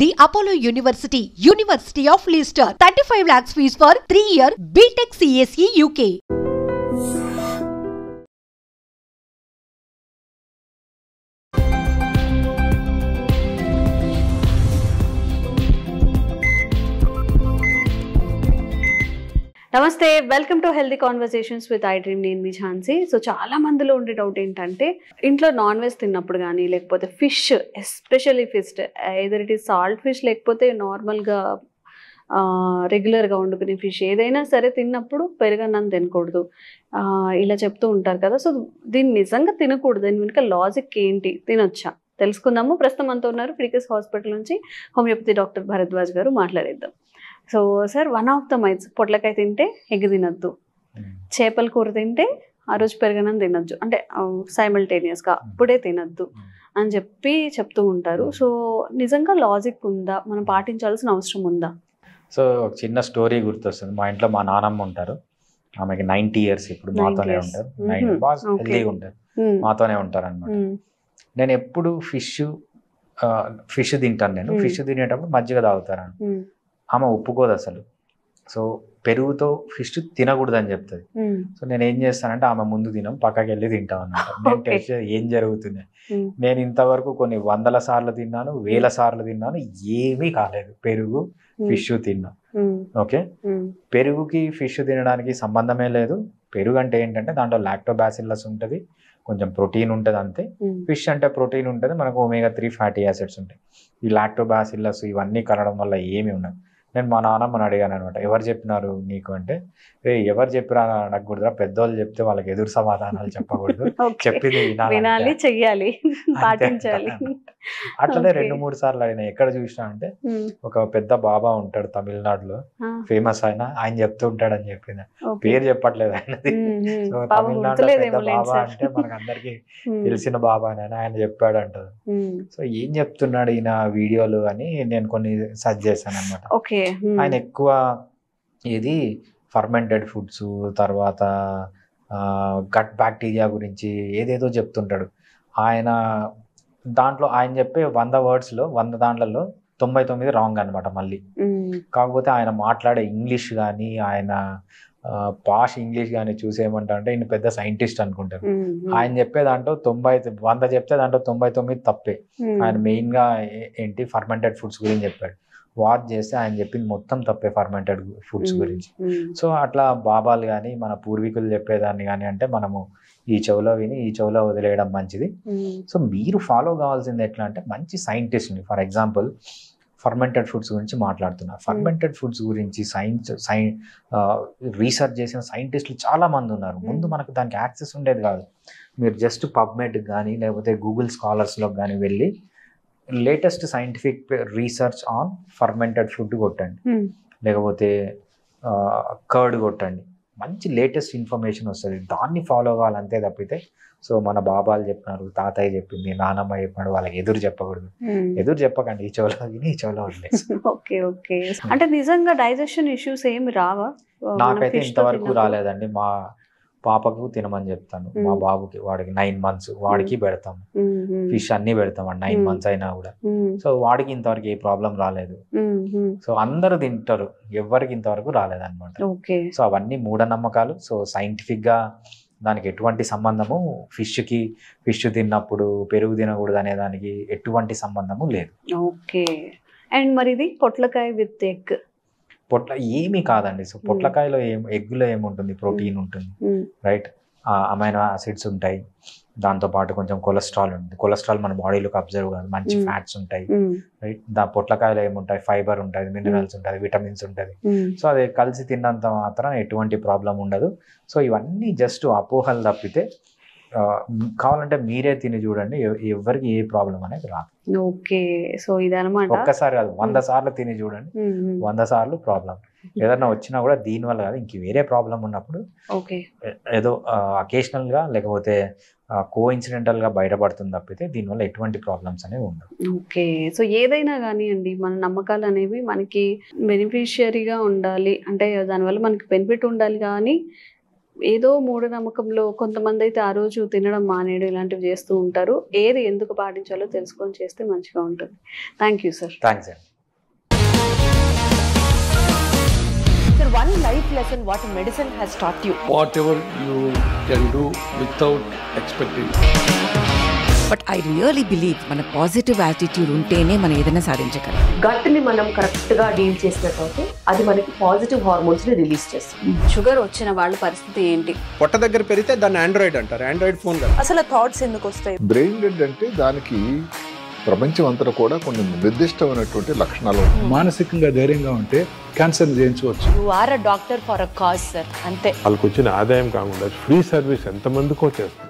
The Apollo University, University of Leicester, 35 lakhs fees for 3-year BTech CSE UK. నమస్తే, welcome to healthy conversations with I dream. నేను మీ Jhansi. So చాలా మందిలో ఉండే doubt ఏంటంటే, ఇంట్లో non veg తిన్నప్పుడు కానీ లేకపోతే fish, especially fish, either it is salt fish లేకపోతే నార్మల్గా రెగ్యులర్గా వండుకునే ఫిష్ ఏదైనా సరే తిన్నప్పుడు పెరుగన్నం తినకూడదు ఇలా చెప్తూ ఉంటారు కదా. సో దీన్ని నిజంగా తినకూడదు, దీని వెనుక లాజిక్ ఏంటి, తినొచ్చా తెలుసుకుందాము. ప్రస్తుతం అంతా ఉన్నారు ఫిడికస్ హాస్పిటల్ నుంచి హోమియోపతి డాక్టర్ భరద్వాజ్ గారు. మాట్లాడేద్దాం. So sir, one of the myths, పొట్లకాయ తింటే ఎగ్ తినద్దు, చేపల కూర తింటే ఆ రోజు పెరగనం తినద్దు, అంటే సైమల్టేనియస్గా అప్పుడే తినద్దు అని చెప్తూ ఉంటారు. సో నిజంగా లాజిక్ ఉందా, మనం పాటించాల్సిన అవసరం ఉందా? సో ఒక చిన్న స్టోరీ గుర్తొస్తుంది. మా ఇంట్లో మా నానమ్మ ఉంటారు, ఆమెకి 90 years, ఇప్పుడు మాతోనే ఉంటారు. బాగా హెల్తీగా ఉంటారు, మాతోనే ఉంటారు అనమాట. నేను ఎప్పుడు ఫిష్ తింటాను. నేను ఫిష్ తినేటప్పుడు మజ్జిగ తాగుతాను. ఆమె ఒప్పుకోదు అసలు. సో పెరుగుతో ఫిష్ తినకూడదు అని చెప్తుంది. సో నేను ఏం చేస్తానంటే, ఆమె ముందు తినం, పక్కకి వెళ్ళి తింటాం అన్నమాట. నేను టెస్ట్ ఏం జరుగుతుంది. నేను ఇంతవరకు కొన్ని 100 సార్లు తిన్నాను, 1000 సార్లు తిన్నాను, ఏమీ కాలేదు. పెరుగు ఫిష్ తిన్నా. ఓకే, పెరుగుకి ఫిష్ తినడానికి సంబంధమే లేదు. పెరుగు అంటే ఏంటంటే దాంట్లో లాక్టోబాసిల్లస్ ఉంటుంది, కొంచెం ప్రోటీన్ ఉంటుంది అంతే. ఫిష్ అంటే ప్రోటీన్ ఉంటుంది, మనకు ఒమేగా 3 ఫ్యాటీ యాసిడ్స్ ఉంటాయి. ఈ లాక్టోబాసిల్లస్ ఇవన్నీ కలవడం వల్ల ఏమి ఉండదు. నేను మా నాన్నమ్మని అడిగాను అనమాట, ఎవరు చెప్పినారు నీకు అంటే, ఎవరు చెప్పినా అడగకూడదురా, పెద్దోళ్ళు చెప్తే వాళ్ళకి ఎదురు సమాధానాలు చెప్పకూడదు, చెప్పింది వినాలి, చెయ్యాలి, పాటించాలి. అట్లనే 2-3 సార్లు అడిగినా. ఎక్కడ చూసినా అంటే, ఒక పెద్ద బాబా ఉంటాడు తమిళనాడులో, ఫేమస్ ఆయన చెప్తూ ఉంటాడు అని చెప్పింది. పేరు చెప్పట్లేదు ఆయనది. సో తమిళనాడులో పెద్ద బాబా అంటే మనకు అందరికి తెలిసిన బాబా అని ఆయన చెప్పాడు అంటారు. సో ఏం చెప్తున్నాడు ఈయన వీడియోలు అని నేను కొన్ని సర్చ్ చేశాను అనమాట. ఆయన ఎక్కువ ఇది ఫర్మెంటెడ్ ఫుడ్స్, తర్వాత గట్ బ్యాక్టీరియా గురించి ఏదేదో చెప్తుంటాడు. ఆయన చెప్పే 100 wordsలో 100 దాంట్లలో 99 రాంగ్ అనమాట. మళ్ళీ కాకపోతే ఆయన మాట్లాడే ఇంగ్లీష్ కానీ, ఆయన పాష్ ఇంగ్లీష్ కానీ చూసేయమంటా అంటే ఈయన పెద్ద సైంటిస్ట్ అనుకుంటారు. ఆయన చెప్పే దాంట్లో 100 చెప్తే దాంట్లో 99 తప్పే. ఆయన మెయిన్గా ఏంటి ఫర్మెంటెడ్ ఫుడ్స్ గురించి చెప్పాడు. వాచ్ చేస్తే ఆయన చెప్పింది మొత్తం తప్పే ఫర్మెంటెడ్ ఫుడ్స్ గురించి. సో అట్లా బాబాలు కానీ మన పూర్వీకులు చెప్పేదాన్ని కానీ అంటే మనము ఈ చెవులో విని ఈ చెవులో వదిలేయడం మంచిది. సో మీరు ఫాలో కావాల్సింది ఎట్లా అంటే, మంచి సైంటిస్ట్ని, ఫర్ ఎగ్జాంపుల్ ఫర్మెంటెడ్ ఫుడ్స్ గురించి మాట్లాడుతున్నారు. ఫర్మెంటెడ్ ఫుడ్స్ గురించి రీసెర్చ్ చేసిన సైంటిస్టులు చాలా మంది ఉన్నారు. ముందు మనకు దానికి యాక్సెస్ ఉండేది కాదు. మీరు జస్ట్ పబ్మెడ్ కానీ లేకపోతే గూగుల్ స్కాలర్స్లో కానీ వెళ్ళి latest scientific research on fermented food కొట్టండి, లేకపోతే కర్డ్ కొట్టండి, మంచి లేటెస్ట్ ఇన్ఫర్మేషన్ వస్తుంది. దాన్ని ఫాలో కావాలంతే తప్పితే, సో మన బాబాలు చెప్పినారు, తాతయ్య చెప్పింది, నానమ్మ చెప్పినాడు, వాళ్ళకి ఎదురు చెప్పకూడదు. ఎదురు చెప్పకండి, ఈ చెవులో విని ఈ చెవులో వదిలేసి. Okay okay. అంటే నిజంగా డైజెషన్ ఇష్యూస్ ఏమి రావా? నాకైతే ఇంతవరకు రాలేదండి. మా పాపకు తినమని చెప్తాను, మా బాబుకి, వాడికి 9 months, వాడికి పెడతాము ఫిష్, అన్ని పెడతామండి 9 months అయినా కూడా. సో వాడికి ఇంతవరకు ఏ ప్రాబ్లం రాలేదు. సో అందరూ తింటారు, ఎవరికి ఇంతవరకు రాలేదన్నమాట. సో అవన్నీ మూఢనమ్మకాలు. సో సైంటిఫిక్ గా దానికి ఎటువంటి సంబంధము, ఫిష్ తిన్నప్పుడు పెరుగు తినకూడదు అనే దానికి ఎటువంటి సంబంధము లేదు. ఓకే. అండ్ మరి ఇది పొట్లకాయ విత్ ఎగ్, ఏమీ కాదండి. సో పొట్లకాయలో ఎగ్గులో ఏముంటుంది, ప్రోటీన్ ఉంటుంది, రైట్, అమైనో యాసిడ్స్ ఉంటాయి, దాంతోపాటు కొంచెం కొలెస్ట్రాల్ ఉంటుంది. కొలెస్ట్రాల్ మన బాడీలోకి అబ్జర్వ్ కాదు, మంచి ఫ్యాట్స్ ఉంటాయి, రైట్. పొట్లకాయలో ఏముంటాయి, ఫైబర్ ఉంటుంది, మినరల్స్ ఉంటుంది, విటమిన్స్ ఉంటుంది. సో అది కలిసి తిన్నంత మాత్రం ఎటువంటి ప్రాబ్లం ఉండదు. సో ఇవన్నీ జస్ట్ అపోహలు తప్పితే, కావాలంటే మీరే తిని చూడండి, ఎవరికి ఏ ప్రాబ్లం అనేది రాదు. ఓకే. సో ఇదన్నమాట. ఒక్కసారి కాదు, 100 సార్లు తిని చూడండి, 100 సార్లు ప్రాబ్లం ఏదన్నా వచ్చినా కూడా దీనివల్ల కాదు, ఇంక వేరే ప్రాబ్లం ఉన్నప్పుడు ఏదో అకేషనల్ గా లేకపోతే కోఇన్సిడెంటల్ గా బయటపడుతుంది తప్పితే దీనివల్ల ఎటువంటి ప్రాబ్లమ్స్ అనేవి ఉండవు. ఓకే. సో ఏదైనా కానీ అండి, మన నమ్మకాలు అనేవి మనకి బెనిఫిషియరీగా ఉండాలి, అంటే దానివల్ల మనకి బెనిఫిట్ ఉండాలి. కానీ ఏదో మూఢనమ్మకంలో కొంతమంది అయితే ఆ రోజు తినడం మానేయడం ఇలాంటివి చేస్తూ ఉంటారు. ఏది ఎందుకు పాటించాలో తెలుసుకొని చేస్తే మంచిగా ఉంటుంది. Thank you sir. థ్యాంక్స్ అండి. Sir, one life lesson what medicine has taught you. Whatever you can do without expecting. But I really believe మన పాజిటివ్ యాటిట్యూడ్ ఉంటేనే మనం ఏదైనా సాధించగలం. గట్ని మనం కరెక్ట్గా డీల్ చేసినట్లయితే అది మనకి పాజిటివ్ హార్మోన్స్ని రిలీజ్ చేస్తుంది. షుగర్ వచ్చిన వాళ్ళ పరిస్థితి ఏంటి? పొట్ట దగ్గర పెరిగితే దాన్ని ఆండ్రాయిడ్ అంటారు, ఆండ్రాయిడ్ ఫోన్ కదా. అసలు థాట్స్ ఎందుకు వస్తాయి? బ్రెయిన్ డెడ్ అంటే దానికి ప్రపంచం అంతా కూడా కొన్ని నిర్దిష్టమైనటువంటి లక్షణాలు. మానసికంగా ధైర్యంగా ఉంటే క్యాన్సర్ జయించవచ్చు. You are a doctor for a cause sir, అంతే. వాళ్ళకి వచ్చిన ఆదాయం కాకుండా ఫ్రీ సర్వీస్ ఎంతమందికో చేస్తారు.